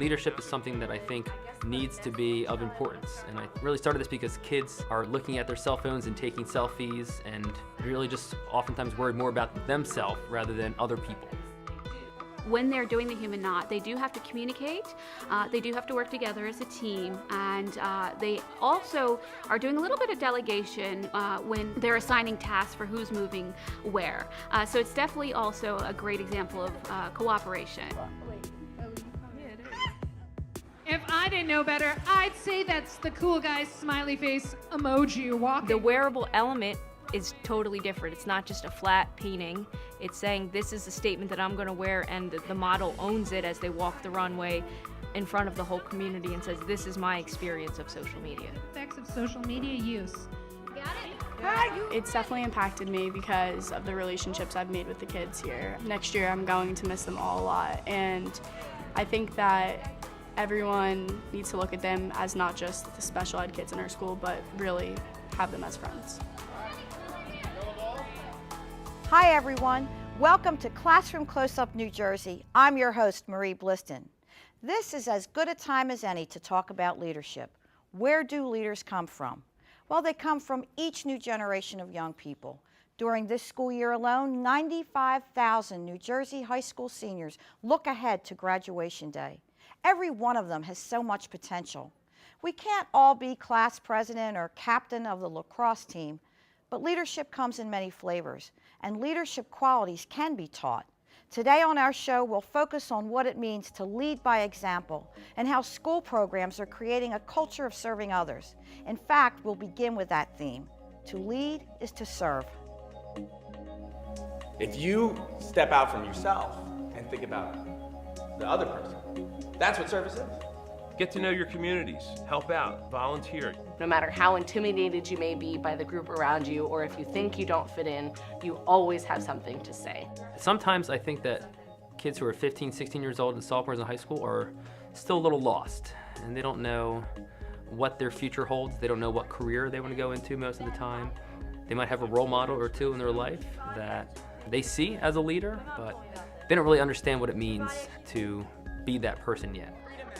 Leadership is something that I think needs to be of importance. And I really started this because kids are looking at their cell phones and taking selfies and really just oftentimes worried more about themselves rather than other people. When they're doing the human knot, they do have to communicate, they do have to work together as a team, and they also are doing a little bit of delegation when they're assigning tasks for who's moving where. So it's definitely also a great example of cooperation. If I didn't know better, I'd say that's the cool guy's smiley face emoji walking. The wearable element is totally different. It's not just a flat painting. It's saying this is a statement that I'm going to wear, and the model owns it as they walk the runway in front of the whole community and says, this is my experience of social media. Effects of social media use. Got it? It's definitely impacted me because of the relationships I've made with the kids here. Next year I'm going to miss them all a lot, and I think that everyone needs to look at them as not just the special ed kids in our school, but really have them as friends. Hi everyone, welcome to Classroom Close-Up New Jersey. I'm your host, Marie Bliston. This is as good a time as any to talk about leadership. Where do leaders come from? Well, they come from each new generation of young people. During this school year alone, 95,000 New Jersey high school seniors look ahead to graduation day. Every one of them has so much potential. We can't all be class president or captain of the lacrosse team, but leadership comes in many flavors, and leadership qualities can be taught. Today on our show, we'll focus on what it means to lead by example and how school programs are creating a culture of serving others. In fact, we'll begin with that theme. To lead is to serve. If you step out from yourself and think about the other person, that's what service is. Get to know your communities, help out, volunteer. No matter how intimidated you may be by the group around you, or if you think you don't fit in, you always have something to say. Sometimes I think that kids who are 15, 16 years old and sophomores in high school are still a little lost, and they don't know what their future holds. They don't know what career they want to go into most of the time. They might have a role model or two in their life that they see as a leader, but they don't really understand what it means to be that person yet.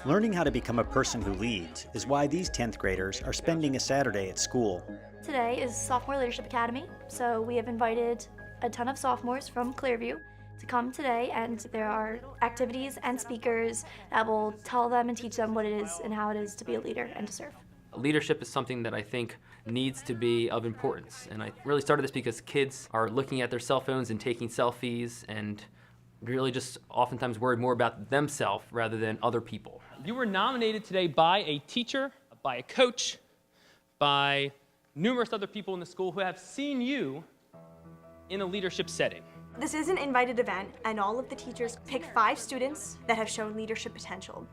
Learning how to become a person who leads is why these 10th graders are spending a Saturday at school. Today is Sophomore Leadership Academy, so we have invited a ton of sophomores from Clearview to come today, and there are activities and speakers that will tell them and teach them what it is and how it is to be a leader and to serve. Leadership is something that I think needs to be of importance, and I really started this because kids are looking at their cell phones and taking selfies and really just oftentimes worried more about themselves rather than other people. You were nominated today by a teacher, by a coach, by numerous other people in the school who have seen you in a leadership setting. This is an invited event, and all of the teachers pick 5 students that have shown leadership potential.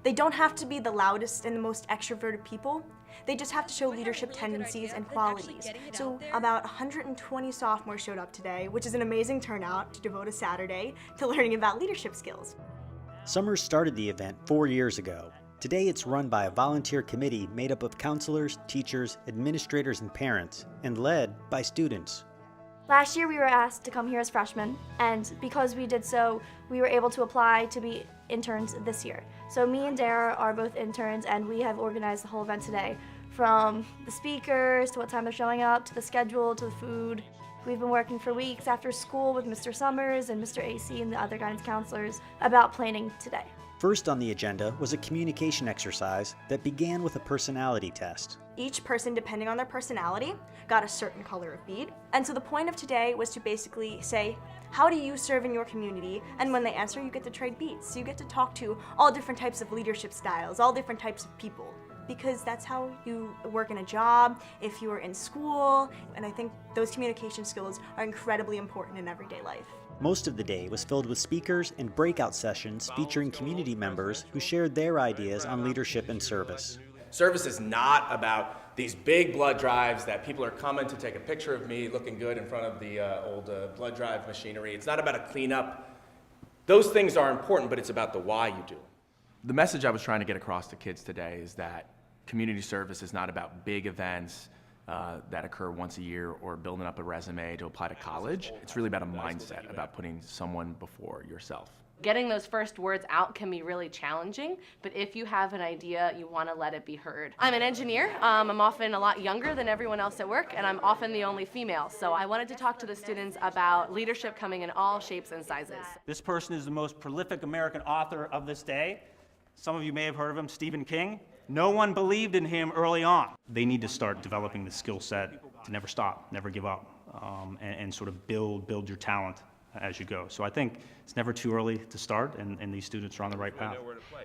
They don't have to be the loudest and the most extroverted people. They just have to show leadership tendencies and qualities. So about 120 sophomores showed up today, which is an amazing turnout to devote a Saturday to learning about leadership skills. Summers started the event 4 years ago. Today it's run by a volunteer committee made up of counselors, teachers, administrators, and parents, and led by students. Last year we were asked to come here as freshmen, and because we did so, we were able to apply to be interns this year. So me and Dara are both interns, and we have organized the whole event today, from the speakers to what time they're showing up, to the schedule, to the food. We've been working for weeks after school with Mr. Summers and Mr. AC and the other guidance counselors about planning today. First on the agenda was a communication exercise that began with a personality test. Each person, depending on their personality, got a certain color of bead. And so the point of today was to basically say, how do you serve in your community? And when they answer, you get to trade beads. So you get to talk to all different types of leadership styles, all different types of people, because that's how you work in a job, if you are in school. And I think those communication skills are incredibly important in everyday life. Most of the day was filled with speakers and breakout sessions featuring community members who shared their ideas on leadership and service. Service is not about these big blood drives that people are coming to take a picture of me looking good in front of the old blood drive machinery. It's not about a cleanup. Those things are important, but it's about the why you do it. The message I was trying to get across to kids today is that community service is not about big events that occur once a year or building up a resume to apply to college. It's really about a mindset, about putting someone before yourself. Getting those first words out can be really challenging, but if you have an idea, you want to let it be heard. I'm an engineer. I'm often a lot younger than everyone else at work, and I'm often the only female. So I wanted to talk to the students about leadership coming in all shapes and sizes. This person is the most prolific American author of this day. Some of you may have heard of him, Stephen King. No one believed in him early on. They need to start developing the skill set to never stop, never give up, and sort of build your talent as you go. So I think it's never too early to start, and these students are on the right path.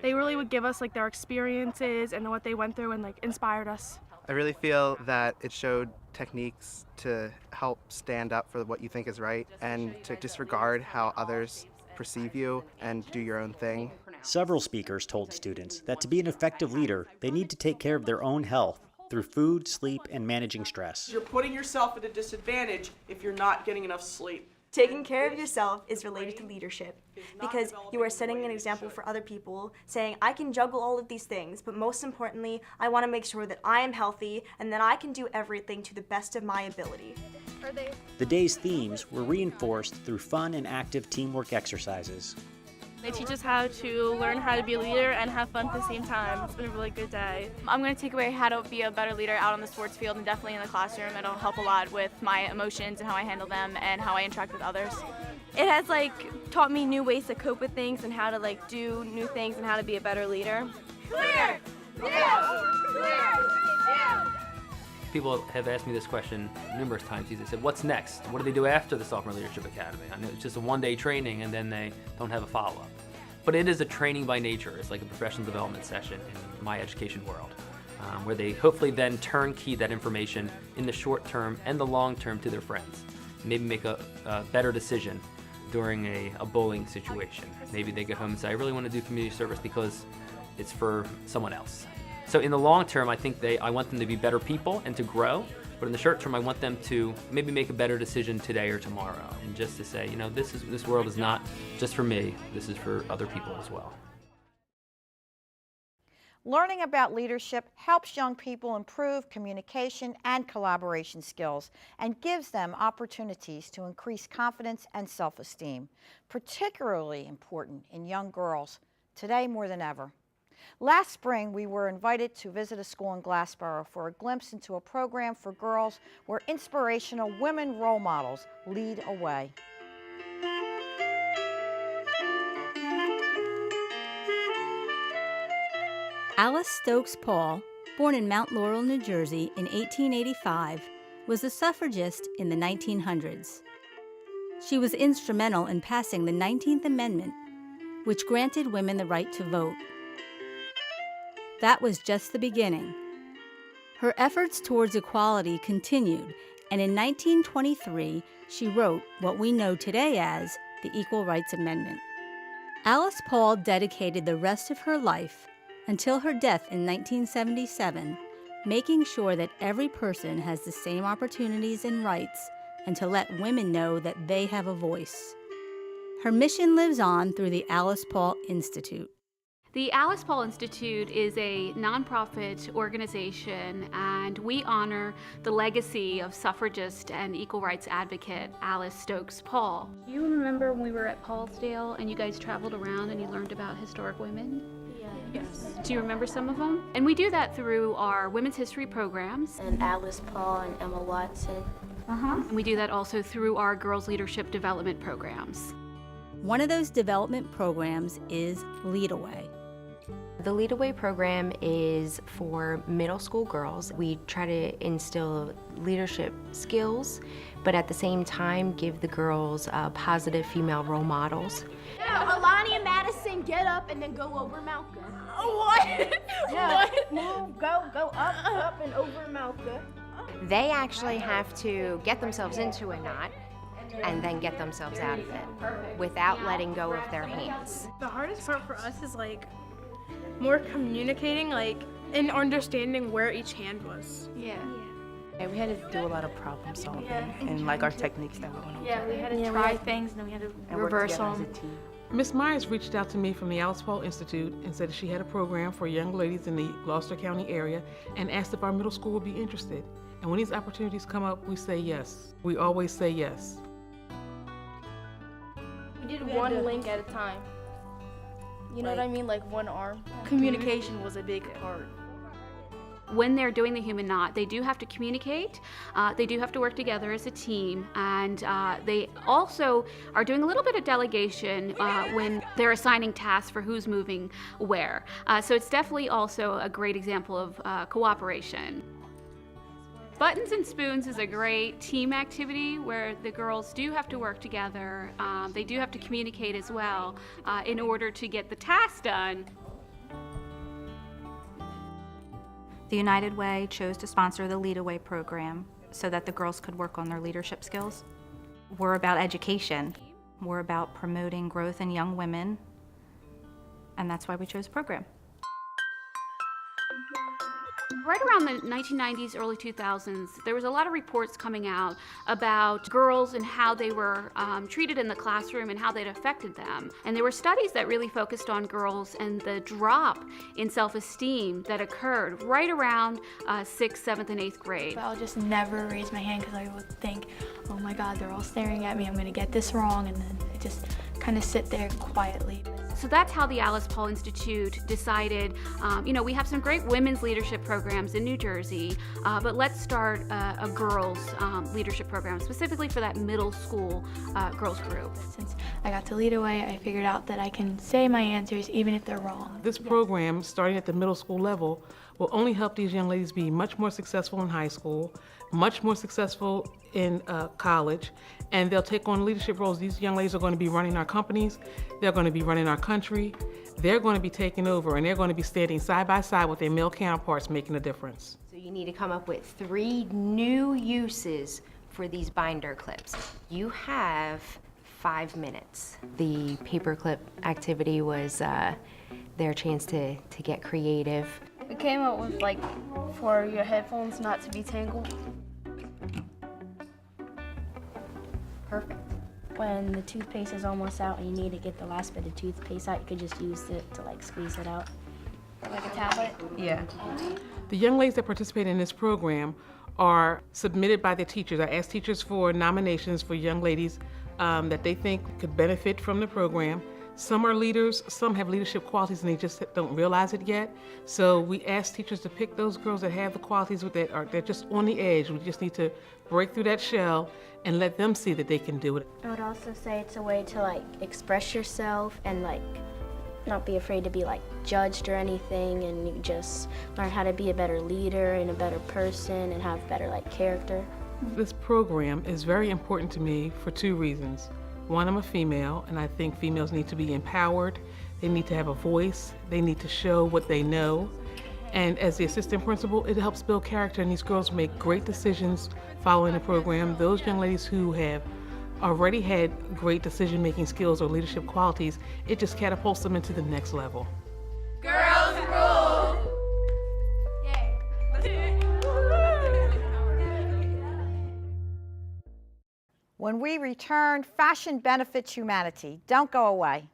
They really would give us like their experiences and what they went through and like inspired us. I really feel that it showed techniques to help stand up for what you think is right and to disregard how others perceive you and do your own thing. Several speakers told students that to be an effective leader, they need to take care of their own health through food, sleep, and managing stress. You're putting yourself at a disadvantage if you're not getting enough sleep. Taking care of yourself is related to leadership because you are setting an example for other people, saying, I can juggle all of these things, but most importantly, I want to make sure that I am healthy and that I can do everything to the best of my ability. The day's themes were reinforced through fun and active teamwork exercises. They teach us how to learn how to be a leader and have fun at the same time. It's been a really good day. I'm going to take away how to be a better leader out on the sports field and definitely in the classroom. It'll help a lot with my emotions and how I handle them and how I interact with others. It has taught me new ways to cope with things and how to do new things and how to be a better leader. Clear! People have asked me this question numerous times. They said, what's next? What do they do after the Sophomore Leadership Academy? I know it's just a one-day training and then they don't have a follow-up. But it is a training by nature. It's like a professional development session in my education world, where they hopefully then turnkey that information in the short term and the long term to their friends. Maybe make a better decision during a bullying situation. Maybe they get home and say, I really want to do community service because it's for someone else. So in the long term, I think I want them to be better people and to grow, but in the short term, I want them to maybe make a better decision today or tomorrow, and just to say, this world is not just for me, this is for other people as well. Learning about leadership helps young people improve communication and collaboration skills and gives them opportunities to increase confidence and self-esteem, particularly important in young girls, today more than ever. Last spring, we were invited to visit a school in Glassboro for a glimpse into a program for girls where inspirational women role models lead a way. Alice Stokes Paul, born in Mount Laurel, New Jersey in 1885, was a suffragist in the 1900s. She was instrumental in passing the 19th Amendment, which granted women the right to vote. That was just the beginning. Her efforts towards equality continued, and in 1923, she wrote what we know today as the Equal Rights Amendment. Alice Paul dedicated the rest of her life, until her death in 1977, making sure that every person has the same opportunities and rights, and to let women know that they have a voice. Her mission lives on through the Alice Paul Institute. The Alice Paul Institute is a nonprofit organization, and we honor the legacy of suffragist and equal rights advocate Alice Stokes Paul. Do you remember when we were at Paulsdale and you guys traveled around and you learned about historic women? Yes. Do you remember some of them? And we do that through our women's history programs. And Alice Paul and Emma Watson. And we do that also through our girls leadership development programs. One of those development programs is Lead Away. The Lead Away program is for middle school girls. We try to instill leadership skills, but at the same time give the girls positive female role models. Alani and Madison get up and then go over Malka. What? What? Move, go up and over Malka. They actually have to get themselves into a knot and then get themselves out of it without letting go of their hands. The hardest part for us is more communicating, and understanding where each hand was. Yeah, we had to do a lot of problem solving and our techniques that we went over. Yeah, we had to try things and then we had to reverse them. Ms. Myers reached out to me from the Alice Paul Institute and said she had a program for young ladies in the Gloucester County area and asked if our middle school would be interested. And when these opportunities come up, we say yes. We always say yes. We did one link at a time. You know what I mean? Like one arm. Communication was a big part. When they're doing the human knot, they do have to communicate, they do have to work together as a team, and they also are doing a little bit of delegation when they're assigning tasks for who's moving where. So it's definitely also a great example of cooperation. Buttons and Spoons is a great team activity where the girls do have to work together. They do have to communicate as well in order to get the task done. The United Way chose to sponsor the Lead Away program so that the girls could work on their leadership skills. We're about education. We're about promoting growth in young women, and that's why we chose the program. Right around the 1990s, early 2000s, there was a lot of reports coming out about girls and how they were treated in the classroom and how they'd affected them. And there were studies that really focused on girls and the drop in self-esteem that occurred right around 6th, 7th, and 8th grade. I'll just never raise my hand because I would think, oh my God, they're all staring at me, I'm gonna get this wrong, and then I just kind of sit there quietly. So that's how the Alice Paul Institute decided, we have some great women's leadership programs in New Jersey, but let's start a girls' leadership program, specifically for that middle school girls group. Since I got to Lead Away, I figured out that I can say my answers even if they're wrong. This program, starting at the middle school level, will only help these young ladies be much more successful in high school, much more successful in college, and they'll take on leadership roles. These young ladies are going to be running our companies, they're going to be running our country, they're going to be taking over, and they're going to be standing side by side with their male counterparts making a difference. So you need to come up with 3 new uses for these binder clips. You have 5 minutes. The paperclip activity was their chance to get creative. We came up with for your headphones not to be tangled. Perfect. When the toothpaste is almost out and you need to get the last bit of toothpaste out, you could just use it to squeeze it out. Like a tablet? Yeah. The young ladies that participate in this program are submitted by their teachers. I ask teachers for nominations for young ladies that they think could benefit from the program. Some are leaders, some have leadership qualities and they just don't realize it yet. So we ask teachers to pick those girls that have the qualities they're just on the edge. We just need to break through that shell and let them see that they can do it. I would also say it's a way to express yourself and not be afraid to be judged or anything, and you just learn how to be a better leader and a better person and have better character. This program is very important to me for 2 reasons. One, I'm a female, and I think females need to be empowered. They need to have a voice. They need to show what they know. And as the assistant principal, it helps build character, and these girls make great decisions following the program. Those young ladies who have already had great decision-making skills or leadership qualities, it just catapults them into the next level. Girls rule! When we return, fashion benefits humanity. Don't go away.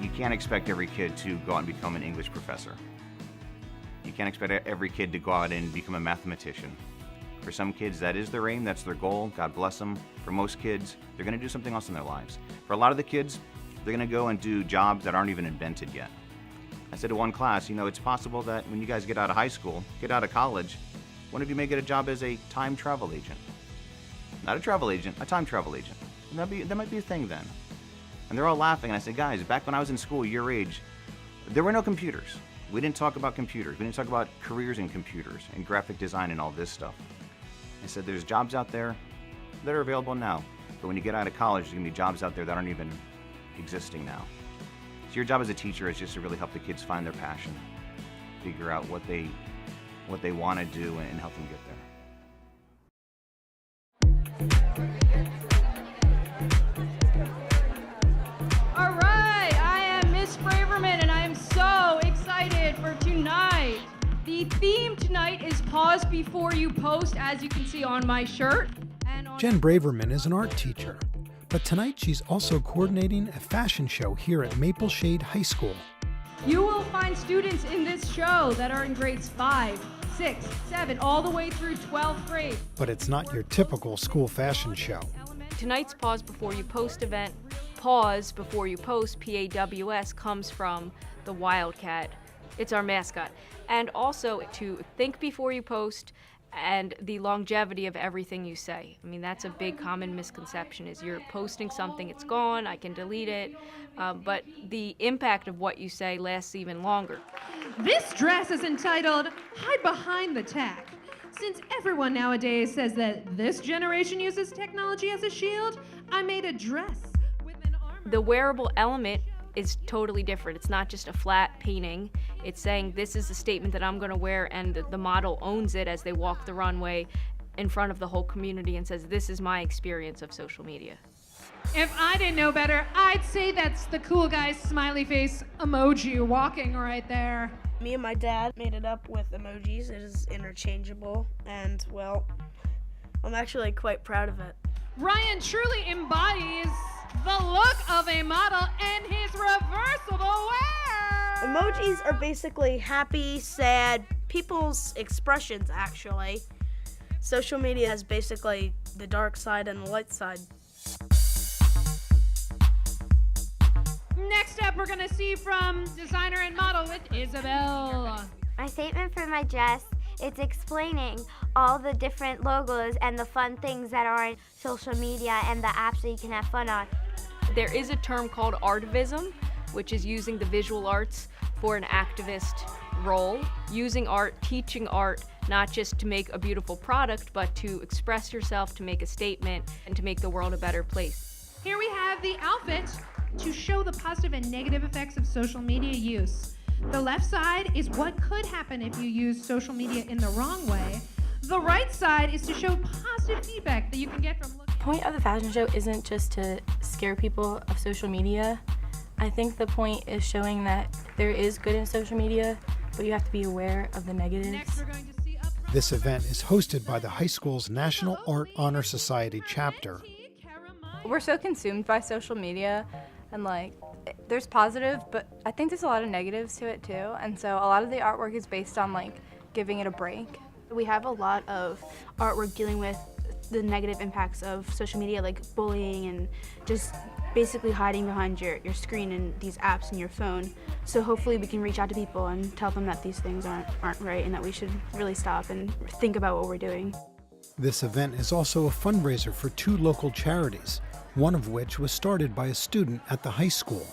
You can't expect every kid to go out and become an English professor. You can't expect every kid to go out and become a mathematician. For some kids, that is their aim, that's their goal, God bless them. For most kids, they're gonna do something else in their lives. For a lot of the kids, they're gonna go and do jobs that aren't even invented yet. I said to one class, it's possible that when you guys get out of high school, get out of college, one of you may get a job as a time travel agent. Not a travel agent, a time travel agent. And that might be a thing then. And they're all laughing, and I said, guys, back when I was in school, your age, there were no computers. We didn't talk about computers. We didn't talk about careers in computers and graphic design and all this stuff. I said, there's jobs out there that are available now. But when you get out of college, there's gonna be jobs out there that aren't even existing now. So your job as a teacher is just to really help the kids find their passion, figure out what they want to do and help them get there. All right, I am Miss Braverman and I am so excited for tonight. The theme tonight is pause before you post, as you can see on my shirt. Jen Braverman is an art teacher, but tonight she's also coordinating a fashion show here at Maple Shade High School. You will find students in this show that are in grades 5, 6th, 7th, all the way through 12th grade. But it's not your typical school fashion show. Tonight's Pause Before You Post event, Pause Before You Post, PAWS, comes from the Wildcat. It's our mascot. And also to think before you post and the longevity of everything you say. I mean, that's a big common misconception is you're posting something, it's gone, I can delete it, but the impact of what you say lasts even longer. This dress is entitled Hide Behind the Tech. Since everyone nowadays says that this generation uses technology as a shield, I made a dress with an arm. The wearable element is totally different. It's not just a flat painting. It's saying this is the statement that I'm going to wear, and the model owns it as they walk the runway in front of the whole community and says, this is my experience of social media. If I didn't know better, I'd say that's the cool guy's smiley face emoji walking right there. Me and my dad made it up with emojis. It is interchangeable, and well, I'm actually quite proud of it. Ryan truly embodies the look of a model and his reversible wear. Emojis are basically happy, sad, people's expressions, actually. Social media has basically the dark side and the light side. Next up, we're gonna see from designer and model with Isabel. My statement for my dress, it's explaining all the different logos and the fun things that are on social media and the apps that you can have fun on. There is a term called artivism, which is using the visual arts for an activist role, using art, teaching art, not just to make a beautiful product, but to express yourself, to make a statement, and to make the world a better place. Here we have the outfit to show the positive and negative effects of social media use. The left side is what could happen if you use social media in the wrong way. The right side is to show positive feedback that you can get from looking. The point of the fashion show isn't just to scare people of social media. I think the point is showing that there is good in social media, but you have to be aware of the negatives. Next, we're going to see up front. This event is hosted by the high school's National Art Honor Society chapter. We're so consumed by social media, and there's positive, but I think there's a lot of negatives to it too. And so a lot of the artwork is based on giving it a break. We have a lot of artwork dealing with the negative impacts of social media, like bullying and just basically hiding behind your screen and these apps in your phone. So hopefully we can reach out to people and tell them that these things aren't right and that we should really stop and think about what we're doing. This event is also a fundraiser for 2 local charities, one of which was started by a student at the high school.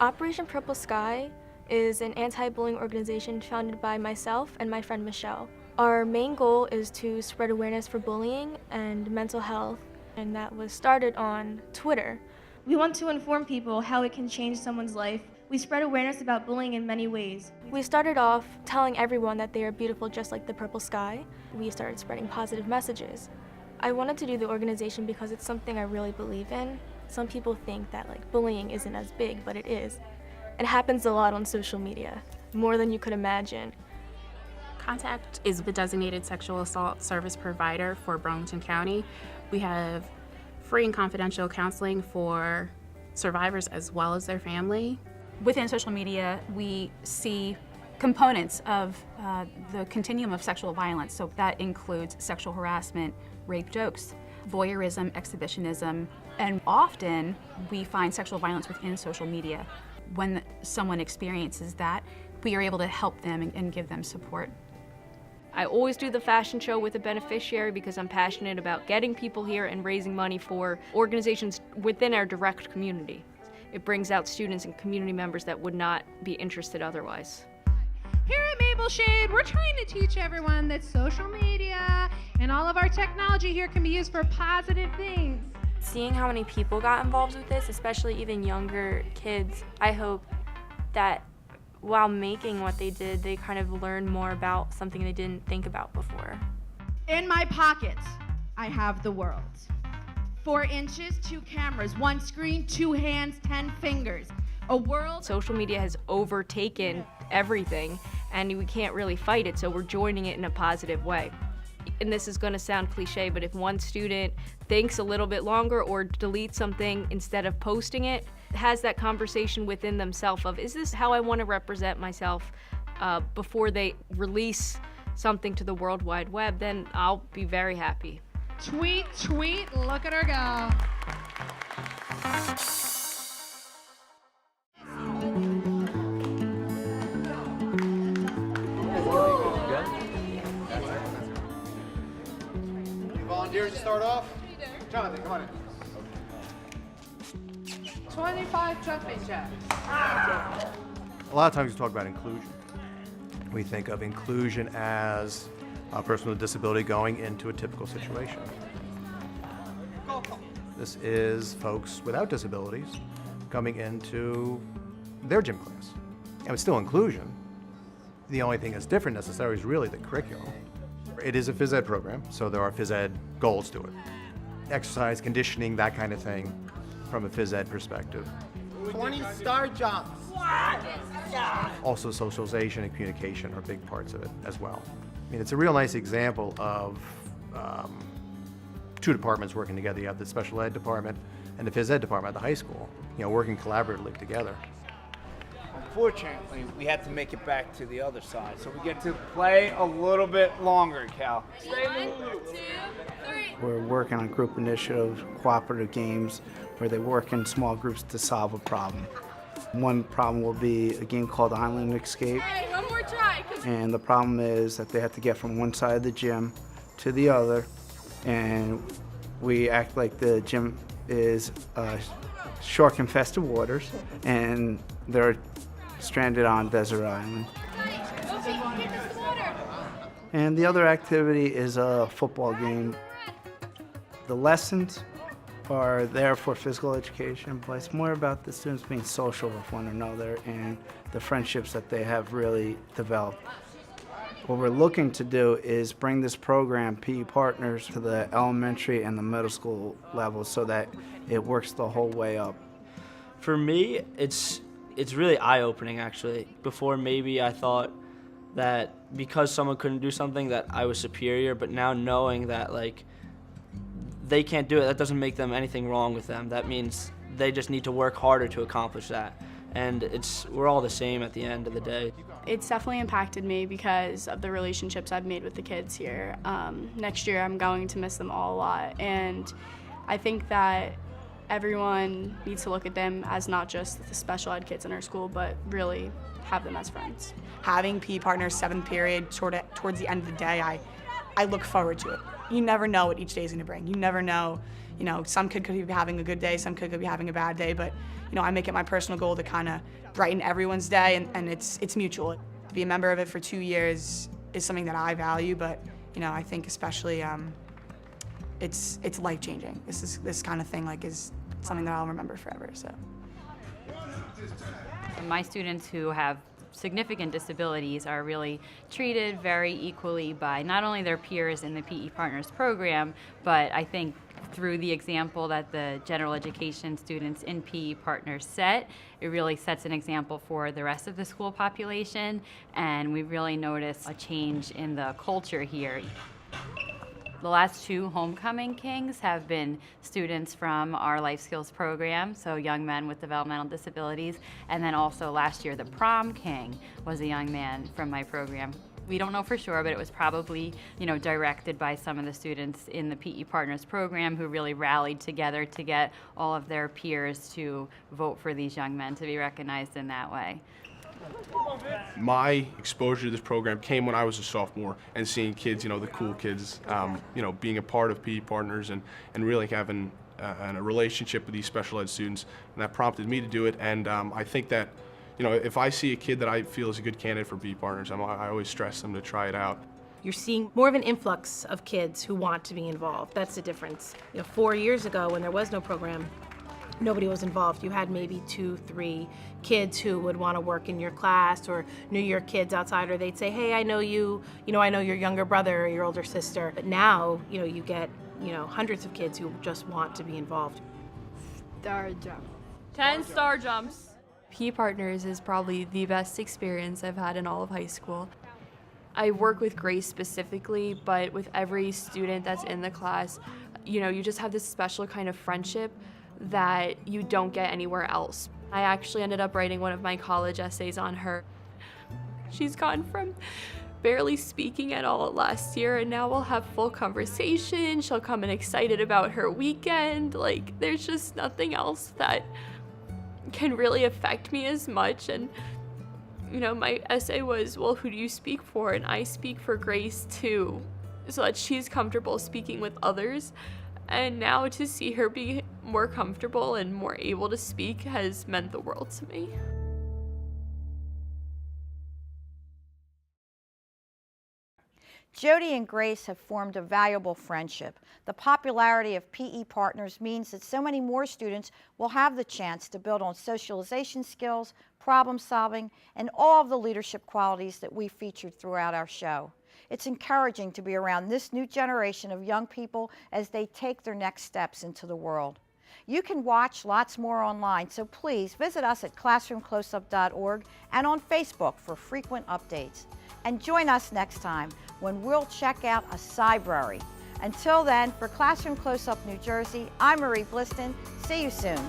Operation Purple Sky is an anti-bullying organization founded by myself and my friend Michelle. Our main goal is to spread awareness for bullying and mental health, and that was started on Twitter. We want to inform people how it can change someone's life. We spread awareness about bullying in many ways. We started off telling everyone that they are beautiful just like the purple sky. We started spreading positive messages. I wanted to do the organization because it's something I really believe in. Some people think that bullying isn't as big, but it is. It happens a lot on social media, more than you could imagine. Contact is the designated sexual assault service provider for Burlington County. We have free and confidential counseling for survivors as well as their family. Within social media, we see components of the continuum of sexual violence. So that includes sexual harassment, rape jokes, voyeurism, exhibitionism, and often we find sexual violence within social media. When someone experiences that, we are able to help them and give them support. I always do the fashion show with a beneficiary because I'm passionate about getting people here and raising money for organizations within our direct community. It brings out students and community members that would not be interested otherwise. Here at Maple Shade, we're trying to teach everyone that social media and all of our technology here can be used for positive things. Seeing how many people got involved with this, especially even younger kids, I hope that while making what they did, they kind of learned more about something they didn't think about before. In my pocket, I have the world. 4 inches, 2 cameras, 1 screen, 2 hands, 10 fingers. A world. Social media has overtaken everything, and we can't really fight it, so we're joining it in a positive way. And this is going to sound cliche, but if one student thinks a little bit longer or deletes something instead of posting it, has that conversation within themselves of, is this how I want to represent myself, before they release something to the World Wide Web, then I'll be very happy. Tweet, tweet, look at her go. Volunteers to start off? Jonathan, come on in. 25 jumping jacks. A lot of times we talk about inclusion. We think of inclusion as a person with a disability going into a typical situation. This is folks without disabilities coming into their gym class. And it's still inclusion. The only thing that's different necessarily is really the curriculum. It is a phys ed program, so there are phys ed goals to it. Exercise, conditioning, that kind of thing from a phys ed perspective. 20 star jumps. Also socialization and communication are big parts of it as well. I mean, it's a real nice example of two departments working together. You have the special ed department and the phys ed department at the high school, working collaboratively together. Unfortunately, we had to make it back to the other side, so we get to play a little bit longer, Cal. 1, 2, 3. We're working on group initiative, cooperative games, where they work in small groups to solve a problem. One problem will be a game called Island Escape. Hey, one more try. And the problem is that they have to get from one side of the gym to the other, and we act like the gym is shark-infested waters, and they're stranded on desert island. And the other activity is a football game. The lessons are there for physical education, but it's more about the students being social with one another and the friendships that they have really developed. What we're looking to do is bring this program, PE Partners, to the elementary and the middle school level so that it works the whole way up. For me, it's really eye-opening, actually. Before, maybe I thought that because someone couldn't do something that I was superior, but now knowing that they can't do it, that doesn't make them anything wrong with them. That means they just need to work harder to accomplish that. And we're all the same at the end of the day. It's definitely impacted me because of the relationships I've made with the kids here. Next year I'm going to miss them all a lot, and I think that everyone needs to look at them as not just the special ed kids in our school, but really have them as friends. Having PE Partners 7th period towards the end of the day, I look forward to it. You never know what each day is going to bring. You never know, some kid could be having a good day, some kid could be having a bad day, but I make it my personal goal to kind of brighten everyone's day, and it's mutual. To be a member of it for 2 years is something that I value, but I think especially it's life-changing. This kind of thing is something that I'll remember forever. So my students who have significant disabilities are really treated very equally by not only their peers in the PE Partners program, but I think through the example that the general education students in PE Partners set, it really sets an example for the rest of the school population, and we've really noticed a change in the culture here. The last 2 Homecoming Kings have been students from our Life Skills program, so young men with developmental disabilities, and then also last year the Prom King was a young man from my program. We don't know for sure, but it was probably, directed by some of the students in the PE Partners program who really rallied together to get all of their peers to vote for these young men to be recognized in that way. My exposure to this program came when I was a sophomore, and seeing kids, the cool kids, being a part of PE Partners and really having a relationship with these special ed students, and that prompted me to do it. And I think that, if I see a kid that I feel is a good candidate for PE Partners, I always stress them to try it out. You're seeing more of an influx of kids who want to be involved. That's the difference. 4 years ago, when there was no program, nobody was involved. You had maybe 2, 3 kids who would want to work in your class or knew your kids outside, or they'd say, hey, I know you, I know your younger brother or your older sister. But now, you get, hundreds of kids who just want to be involved. Star jump. 10 star jumps. PE Partners is probably the best experience I've had in all of high school. I work with Grace specifically, but with every student that's in the class, you just have this special kind of friendship that you don't get anywhere else. I actually ended up writing one of my college essays on her. She's gone from barely speaking at all last year, and now we'll have full conversation. She'll come in excited about her weekend. Like, there's just nothing else that can really affect me as much. And you know, my essay was, well, who do you speak for? And I speak for Grace too, so that she's comfortable speaking with others. And now to see her be more comfortable and more able to speak has meant the world to me. Jody and Grace have formed a valuable friendship. The popularity of PE Partners means that so many more students will have the chance to build on socialization skills, problem solving, and all of the leadership qualities that we featured throughout our show. It's encouraging to be around this new generation of young people as they take their next steps into the world. You can watch lots more online, so please visit us at classroomcloseup.org and on Facebook for frequent updates. And join us next time when we'll check out a Cybrary. Until then, for Classroom Close-Up New Jersey, I'm Marie Bliston. See you soon.